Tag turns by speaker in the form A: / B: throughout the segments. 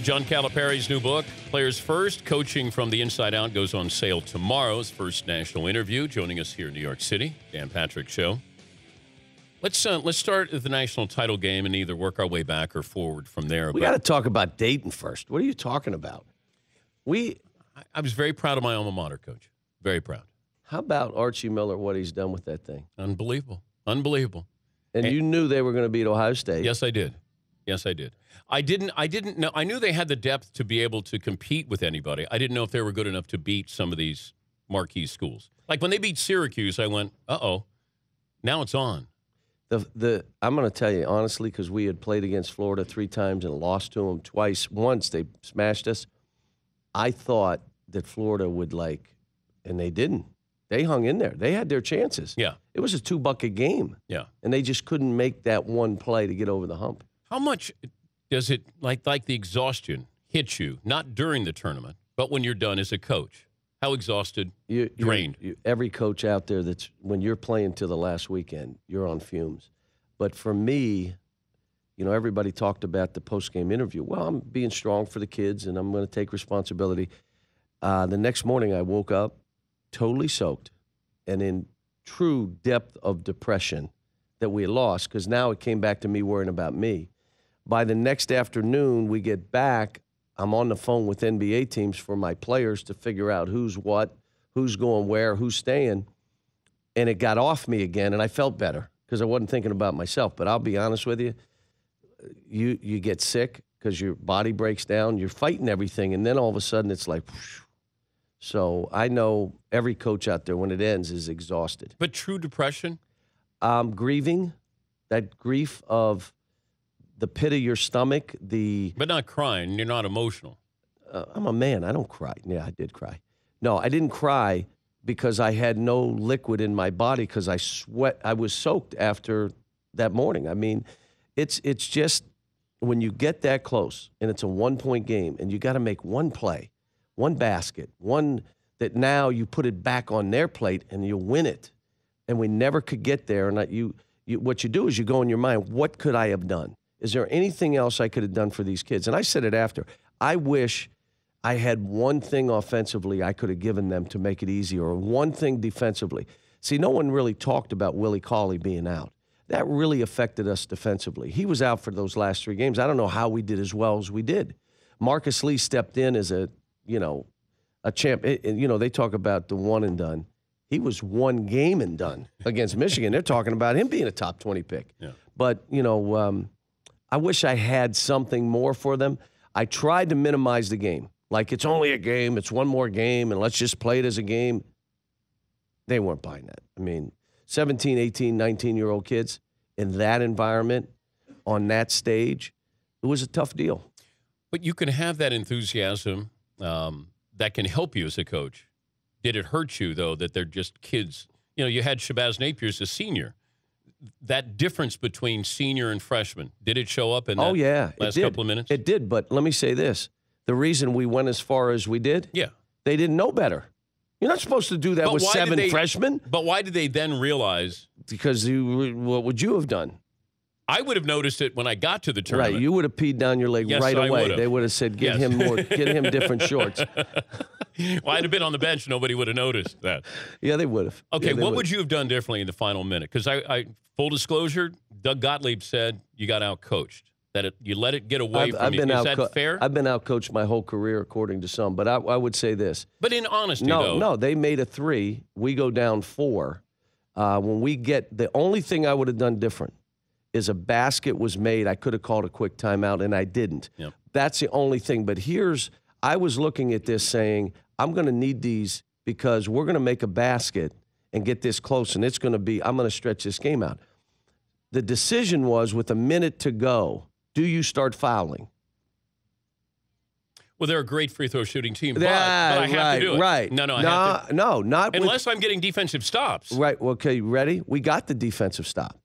A: John Calipari's new book, Players First, Coaching from the Inside Out, goes on sale tomorrow. His first national interview. Joining us here in New York City, Dan Patrick Show. Let's start at the national title game and either work our way back or forward from there.
B: We got to talk about Dayton first. What are you talking about?
A: I was very proud of my alma mater, Coach. Very proud.
B: How about Archie Miller, what he's done with that thing?
A: Unbelievable. Unbelievable.
B: And you knew they were going to beat Ohio State.
A: Yes, I did. Yes, I did. I didn't know. I knew they had the depth to be able to compete with anybody. I didn't know if they were good enough to beat some of these marquee schools. Like when they beat Syracuse, I went, uh-oh, now it's on.
B: I'm going to tell you, honestly, because we had played against Florida 3 times and lost to them twice. Once they smashed us. I thought that Florida would and they didn't. They hung in there. They had their chances.
A: Yeah.
B: It was a 2-bucket game.
A: Yeah.
B: And they just couldn't make that one play to get over the hump.
A: How much does it, like the exhaustion, hit you, not during the tournament, but when you're done as a coach? How exhausted, drained?
B: Every coach out there when you're playing to the last weekend, you're on fumes. But for me, everybody talked about the post-game interview. Well, I'm being strong for the kids, and I'm going to take responsibility. The next morning, I woke up totally soaked and in true depth of depression that we had lost, because now it came back to me worrying about me. By the next afternoon, we get back. I'm on the phone with NBA teams for my players to figure out who's what, who's going where, who's staying. And it got off me again, and I felt better because I wasn't thinking about myself. But I'll be honest with you, you get sick because your body breaks down. You're fighting everything, and then all of a sudden it's like, whoosh. So I know every coach out there, when it ends, is exhausted.
A: But true depression?
B: Grieving, that grief of the pit of your stomach.
A: But not crying. You're not emotional.
B: I'm a man. I don't cry. Yeah, I did cry. No, I didn't cry because I had no liquid in my body because I sweat. I was soaked after that morning. I mean, it's just when you get that close and it's a 1-point game and you got to make one play, one basket, one that now you put it back on their plate and you win it. And we never could get there. And what you do is you go in your mind, what could I have done? Is there anything else I could have done for these kids? And I said it after. I wish I had one thing offensively I could have given them to make it easier, or one thing defensively. See, no one really talked about Willie Cauley being out. That really affected us defensively. He was out for those last 3 games. I don't know how we did as well as we did. Marcus Lee stepped in as a champ. They talk about the one and done. He was 1 game and done against Michigan. They're talking about him being a top 20 pick.
A: Yeah.
B: But, I wish I had something more for them. I tried to minimize the game. Like, it's only a game, it's one more game, and let's just play it as a game. They weren't buying that. I mean, 17, 18, 19-year-old kids in that environment, on that stage, it was a tough deal.
A: But you can have that enthusiasm that can help you as a coach. Did it hurt you, though, that they're just kids? You had Shabazz Napier as a senior. That difference between senior and freshman, did it show up in that last couple of minutes?
B: It did, but let me say this. The reason we went as far as we did, they didn't know better. You're not supposed to do that with 7 freshmen.
A: But why did they then realize?
B: Because what would you have done?
A: I would have noticed it when I got to the tournament.
B: Right, you would have peed down your leg right away. They would have said, get him different shorts.
A: Well, I'd have been on the bench. Nobody would have noticed that.
B: Yeah, they would have.
A: Okay, what would you have done differently in the final minute? Because full disclosure, Doug Gottlieb said you got out-coached, that you let it get away from you. Is that fair?
B: I've been out-coached my whole career, according to some, but I would say this.
A: But in honesty, though.
B: No, they made a 3. We go down 4. When we get – the only thing I would have done different is a basket was made. I could have called a quick timeout, and I didn't. Yep. That's the only thing. But I was looking at this saying, I'm going to need these because we're going to make a basket and get this close, and I'm going to stretch this game out. The decision was, with a minute to go, do you start fouling?
A: Well, they're a great free throw shooting team, but I have to do it.
B: Right.
A: No, I have to.
B: No, not
A: unless I'm getting defensive stops.
B: Right. Okay, you ready? We got the defensive stop.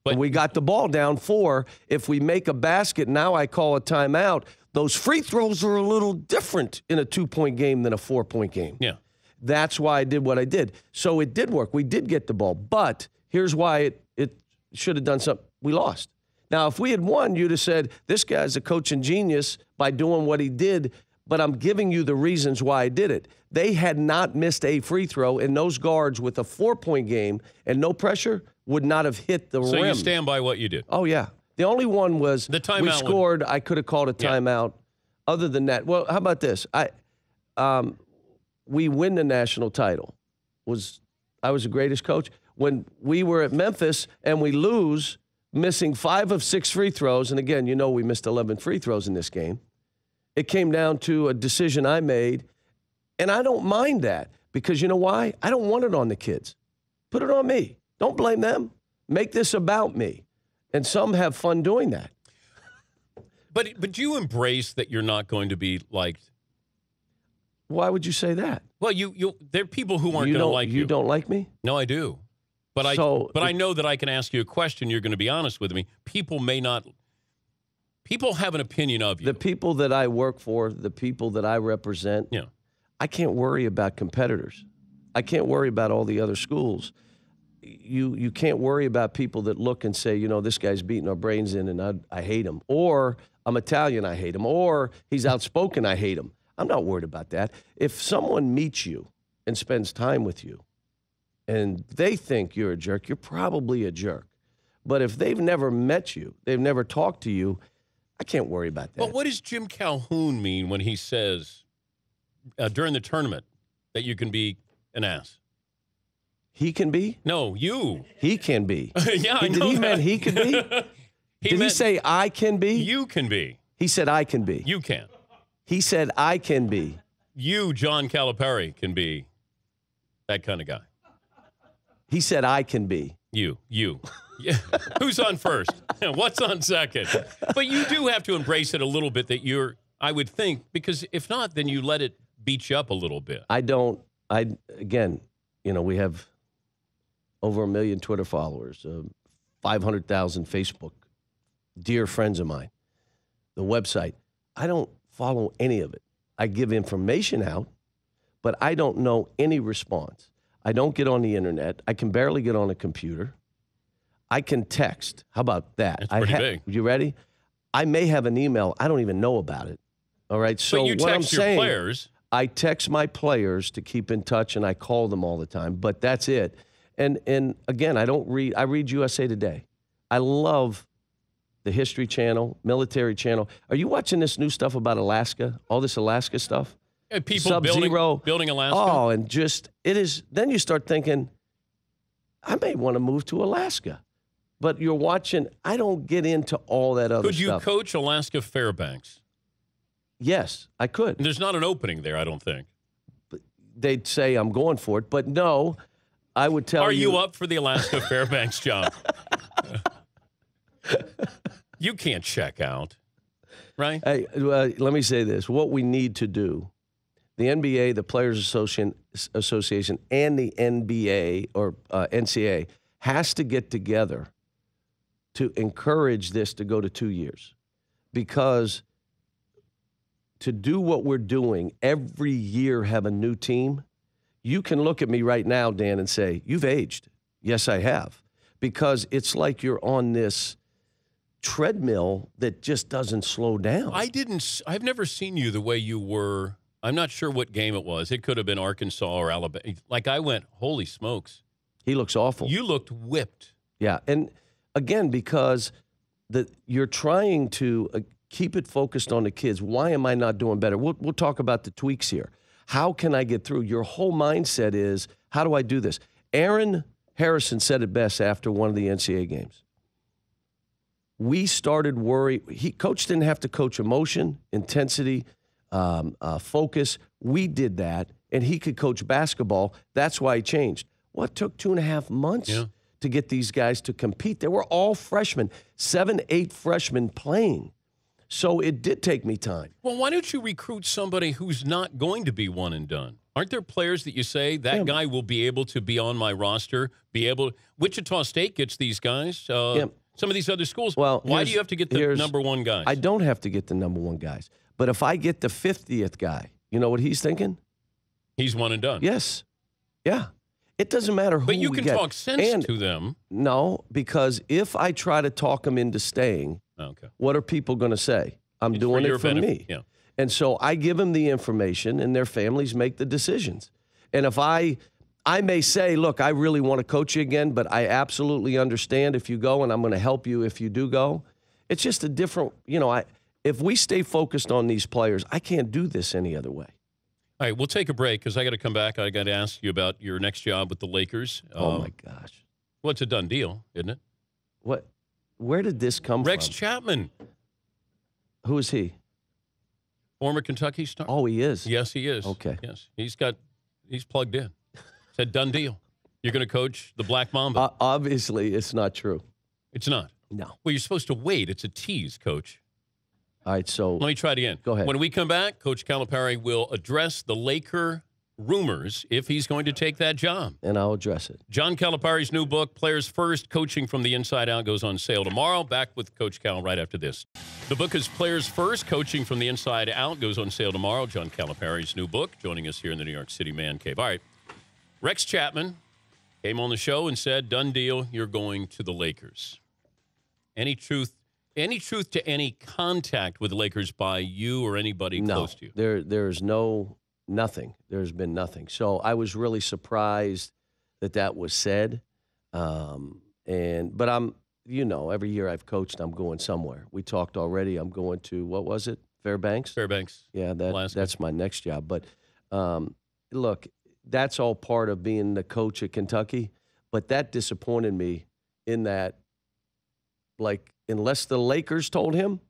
B: But we got the ball down 4. If we make a basket, now I call a timeout. Those free throws are a little different in a 2-point game than a 4-point game.
A: Yeah.
B: That's why I did what I did. So it did work. We did get the ball. But here's why it should have done something. We lost. Now, if we had won, you'd have said, this guy's a coaching genius by doing what he did, but I'm giving you the reasons why I did it. They had not missed a free throw, and those guards with a 4-point game and no pressure would not have hit the rim.
A: So you stand by what you did?
B: Oh, yeah. The only one was
A: the timeout.
B: We scored. I could have called a timeout. Yeah. Other than that, well, how about this? We win the national title. I was the greatest coach. When we were at Memphis and we lose, missing 5 of 6 free throws, and again, you know we missed 11 free throws in this game. It came down to a decision I made, and I don't mind that because you know why? I don't want it on the kids. Put it on me. Don't blame them. Make this about me. And some have fun doing that.
A: But you embrace that you're not going to be liked.
B: Why would you say that?
A: Well, there are people who aren't going to like you.
B: You don't like me?
A: No, I do. But I know that I can ask you a question. You're going to be honest with me. People may not. People have an opinion of you.
B: The people that I work for, the people that I represent,
A: yeah.
B: I can't worry about competitors. I can't worry about all the other schools. You can't worry about people that look and say, you know, this guy's beating our brains in and I hate him. Or I'm Italian, I hate him. Or he's outspoken, I hate him. I'm not worried about that. If someone meets you and spends time with you and they think you're a jerk, you're probably a jerk. But if they've never met you, they've never talked to you, I can't worry about that.
A: But what does Jim Calhoun mean when he says during the tournament that you can be an ass?
B: He can be?
A: No, you.
B: He can be.
A: Yeah, I know
B: Did he
A: that.
B: mean he can be? Did he say I can be?
A: You can be.
B: He said I can be.
A: You can.
B: He said I can be.
A: You, John Calipari, can be that kind of guy.
B: He said I can be.
A: You. Yeah. Who's on first? What's on second? But you do have to embrace it a little bit that you're, I would think, because if not, then you let it beat you up a little bit.
B: Again, you know, we have over 1 million Twitter followers, 500,000 Facebook, dear friends of mine, the website. I don't follow any of it. I give information out, but I don't know any response. I don't get on the internet. I can barely get on a computer. I can text. How about that?
A: That's pretty big.
B: You ready? I may have an email. I don't even know about it. All right. So
A: but you
B: what
A: text
B: I'm saying,
A: your players.
B: I text my players to keep in touch, and I call them all the time. But that's it. And again, I don't read. I read USA Today. I love the History Channel, Military Channel. Are you watching this new stuff about Alaska? All this Alaska stuff?
A: People
B: Sub-Zero.
A: building Alaska?
B: Oh, and just, it is, then you start thinking, I may want to move to Alaska. But you're watching, I don't get into all that other stuff.
A: Could you coach Alaska Fairbanks?
B: Yes, I could.
A: There's not an opening there, I don't think.
B: They'd say I'm going for it, but no, I would tell you.
A: Are you up for the Alaska Fairbanks job? You can't check out, right?
B: Hey, let me say this. What we need to do, the NBA, the Players Association, and the NBA or NCAA has to get together to encourage this to go to 2 years. Because to do what we're doing, every year have a new team, you can look at me right now, Dan, and say, you've aged. Yes, I have. Because it's like you're on this treadmill that just doesn't slow down.
A: I've never seen you the way you were. I'm not sure what game it was. It could have been Arkansas or Alabama. Like I went, holy smokes.
B: He looks awful.
A: You looked whipped.
B: Yeah. And again, because you're trying to keep it focused on the kids. Why am I not doing better? We'll talk about the tweaks here. How can I get through? Your whole mindset is, how do I do this? Aaron Harrison said it best after one of the NCAA games. We started worry. Coach didn't have to coach emotion, intensity, focus. We did that, and he could coach basketball. That's why he changed. What took 2.5 months to get these guys to compete? They were all freshmen, 7, 8 freshmen playing. So it did take me time.
A: Well, why don't you recruit somebody who's not going to be one and done? Aren't there players that you say, that guy will be able to be on my roster, Wichita State gets these guys. Some of these other schools. Well, why do you have to get the number one guys?
B: I don't have to get the number one guys. But if I get the 50th guy, you know what he's thinking?
A: He's one and done.
B: Yes. Yeah. It doesn't matter who
A: But you
B: we
A: can
B: get.
A: talk sense to them.
B: No, because if I try to talk them into staying, what are people going to say? I'm doing it for me.
A: Yeah.
B: And so I give them the information, and their families make the decisions. And if I may say, look, I really want to coach you again, but I absolutely understand if you go, and I'm going to help you if you do go. It's just a different, if we stay focused on these players, I can't do this any other way.
A: All right, we'll take a break because I got to come back. I got to ask you about your next job with the Lakers.
B: Oh, my gosh.
A: Well, it's a done deal, isn't it?
B: What? Where did this come
A: Rex
B: from?
A: Chapman.
B: Who is he?
A: Former Kentucky star.
B: Oh, he is?
A: Yes, he is.
B: Okay.
A: Yes, he's plugged in. It's a done deal. You're going to coach the Black Mamba.
B: Obviously, it's not true.
A: It's not?
B: No.
A: Well, you're supposed to wait. It's a tease, Coach.
B: All right, so
A: let me try it again.
B: Go ahead.
A: When we come back, Coach Calipari will address the Laker rumors if he's going to take that job.
B: And I'll address it.
A: John Calipari's new book, Players First, Coaching from the Inside Out, goes on sale tomorrow. Back with Coach Cal right after this. The book is Players First, Coaching from the Inside Out, goes on sale tomorrow. John Calipari's new book, joining us here in the New York City Man Cave. All right. Rex Chapman came on the show and said, done deal, you're going to the Lakers. Any truth to any contact with the Lakers by you or anybody close to you?
B: There's nothing. There's been nothing. So I was really surprised that was said. But I'm, every year I've coached, I'm going somewhere. We talked already. I'm going to, what was it? Fairbanks?
A: Fairbanks.
B: Yeah, that's my next job. But look, that's all part of being the coach at Kentucky. But that disappointed me in that, unless the Lakers told him,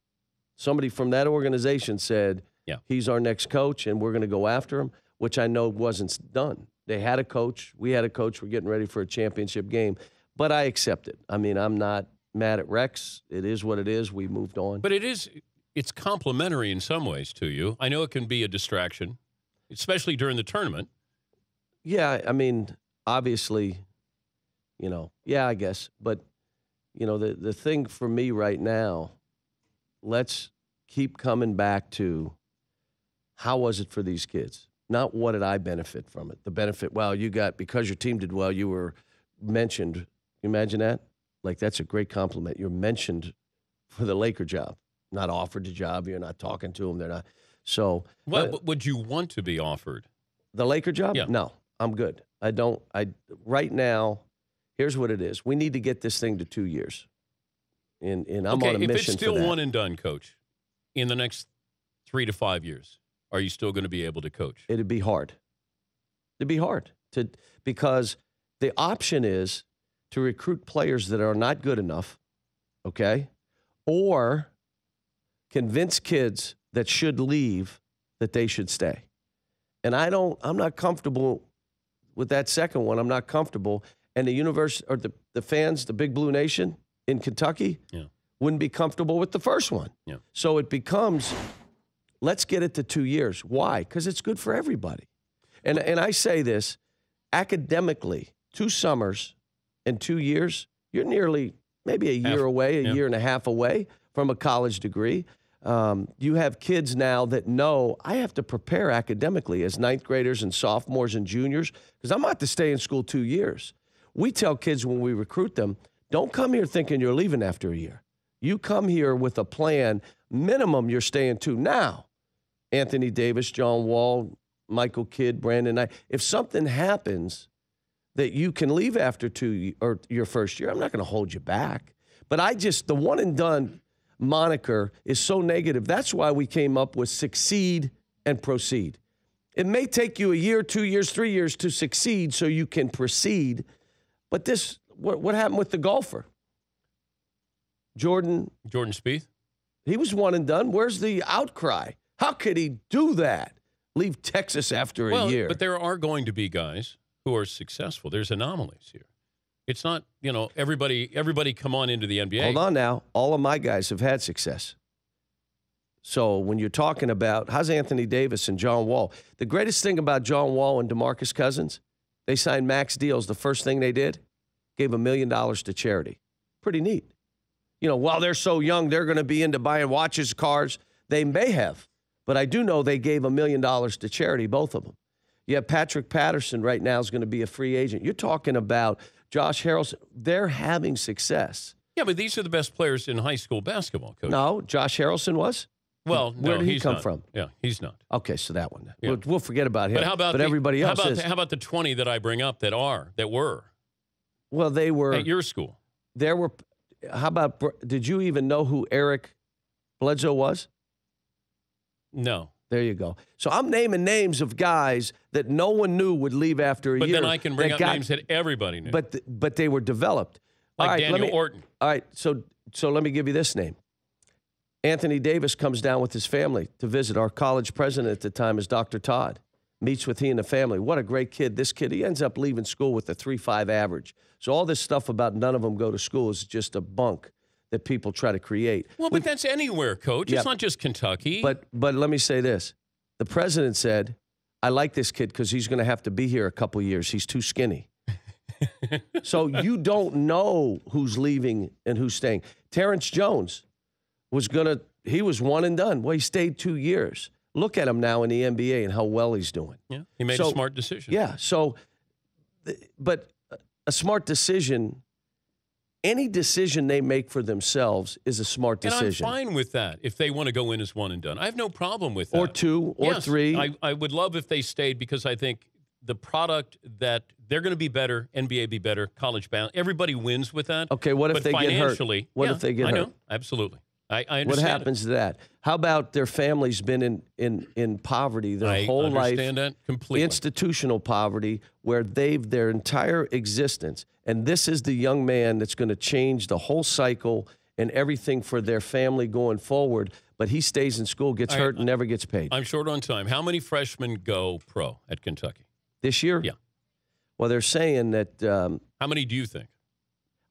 B: somebody from that organization said, he's our next coach and we're going to go after him, which I know wasn't done. They had a coach. We had a coach. We're getting ready for a championship game. But I accept it. I mean, I'm not mad at Rex. It is what it is. We moved on.
A: But it's complimentary in some ways to you. I know it can be a distraction, especially during the tournament.
B: Yeah, I mean, obviously, I guess. But, the thing for me right now, let's keep coming back to how was it for these kids? Not what did I benefit from it. The benefit, because your team did well, you were mentioned. Can you imagine that? That's a great compliment. You're mentioned for the Laker job, not offered the job. You're not talking to them. They're not. So,
A: would you want to be offered?
B: The Laker job?
A: Yeah.
B: No, I'm good. Right now, here's what it is. We need to get this thing to 2 years. And I'm on a mission for that.
A: If it's still one and done, Coach, in the next 3 to 5 years, are you still going to be able to coach?
B: It'd be hard. It'd be hard because the option is to recruit players that are not good enough, okay, or convince kids that should leave that they should stay. And I'm not comfortable with that second one. I'm not comfortable. And the universe or the fans, the Big Blue Nation in Kentucky, wouldn't be comfortable with the first one.
A: Yeah.
B: So it becomes, let's get it to 2 years. Why? Because it's good for everybody. And I say this, academically, 2 summers and 2 years, you're nearly maybe a year away, a year and a half away from a college degree. You have kids now that know I have to prepare academically as ninth graders and sophomores and juniors because I'm about to stay in school 2 years. We tell kids when we recruit them, don't come here thinking you're leaving after a year. You come here with a plan. Minimum, you're staying 2. Now, Anthony Davis, John Wall, Michael Kidd, Brandon Knight, if something happens that you can leave after 2 or your first year, I'm not going to hold you back. But the one and done moniker is so negative. That's why we came up with succeed and proceed. It may take you a year, 2 years, 3 years to succeed so you can proceed. But what happened with the golfer? Jordan
A: Spieth?
B: He was one and done. Where's the outcry? How could he do that? Leave Texas after a year.
A: But there are going to be guys who are successful. There's anomalies here. It's not, everybody come on into the NBA.
B: Hold on now. All of my guys have had success. So when you're talking about, how's Anthony Davis and John Wall? The greatest thing about John Wall and DeMarcus Cousins, they signed max deals. The first thing they did, gave $1 million to charity. Pretty neat. While they're so young, they're going to be into buying watches, cars. They may have. But I do know they gave $1 million to charity, both of them. Yeah, Patrick Patterson right now is going to be a free agent. You're talking about Josh Harrelson. They're having success.
A: Yeah, but these are the best players in high school basketball, Coach.
B: No, Josh Harrelson was?
A: Well,
B: where did he come
A: not.
B: from?
A: Yeah, he's not.
B: Okay, so that one.
A: Yeah.
B: We'll forget about him.
A: But how about
B: everybody else is.
A: How about the 20 that I bring up that were?
B: Well, they were
A: at your school.
B: There were. How about? Did you even know who Eric Bledsoe was?
A: No.
B: There you go. So I'm naming names of guys that no one knew would leave after a year.
A: But then I can bring up names that everybody knew.
B: But they were developed.
A: Like Daniel Orton.
B: All right, so let me give you this name. Anthony Davis comes down with his family to visit. Our college president at the time is Dr. Todd. Meets with he and the family. What a great kid. This kid, he ends up leaving school with a 3.5 average. So all this stuff about none of them go to school is just a bunk that people try to create.
A: Well, but that's anywhere, Coach.
B: Yeah.
A: It's not just Kentucky.
B: But let me say this. The president said, I like this kid because he's going to have to be here a couple years. He's too skinny. So you don't know who's leaving and who's staying. Terrence Jones he was one and done. Well, he stayed 2 years. Look at him now in the NBA and how well he's doing.
A: Yeah, he made a smart decision.
B: Yeah, but a smart decision, any decision they make for themselves is a smart decision.
A: And I'm fine with that if they want to go in as one and done. I have no problem with that.
B: Or two, or three.
A: I would love if they stayed because I think the product that they're going to be better, NBA be better, college bound. Everybody wins with that.
B: Okay, what if they get hurt? What if they get hurt?
A: I know, absolutely. I understand.
B: What happens to that? How about their family's been in poverty their whole life?
A: I understand that completely.
B: Institutional poverty, where their entire existence, and this is the young man that's going to change the whole cycle and everything for their family going forward. But he stays in school, gets hurt, and never gets paid.
A: I'm short on time. How many freshmen go pro at Kentucky
B: this year?
A: Yeah.
B: Well, they're saying that.
A: How many do you think?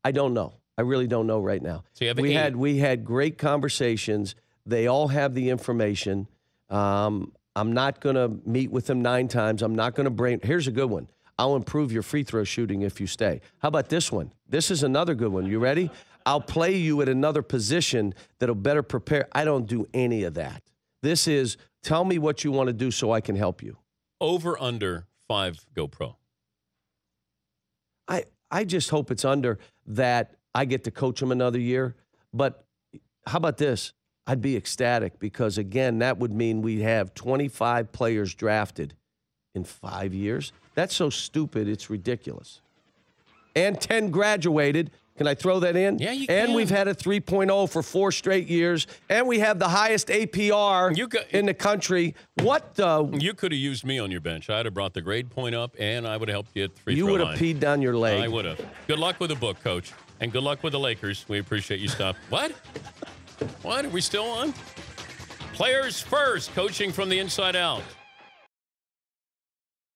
B: I don't know. I really don't know right now.
A: So you have
B: we had great conversations. They all have the information. I'm not going to meet with them 9 times. I'm not going to Here's a good one. I'll improve your free throw shooting if you stay. How about this one? This is another good one. You ready? I'll play you at another position that'll better prepare. I don't do any of that. This is tell me what you want to do so I can help you.
A: Over, under 5 go pro.
B: I just hope it's under that. I get to coach them another year. But how about this? I'd be ecstatic because, again, that would mean we'd have 25 players drafted in 5 years. That's so stupid, it's ridiculous. And 10 graduated. Can I throw that in?
A: Yeah, you
B: and
A: can.
B: We've had a 3.0 for 4 straight years. And we have the highest APR in the country. What the?
A: You could have used me on your bench. I'd have brought the grade point up, and I would have helped you at the free throw
B: line. You would have peed down your leg.
A: I would have. Good luck with the book, Coach. And good luck with the Lakers. We appreciate you stopping. What? What? Are we still on? Players first, coaching from the inside out.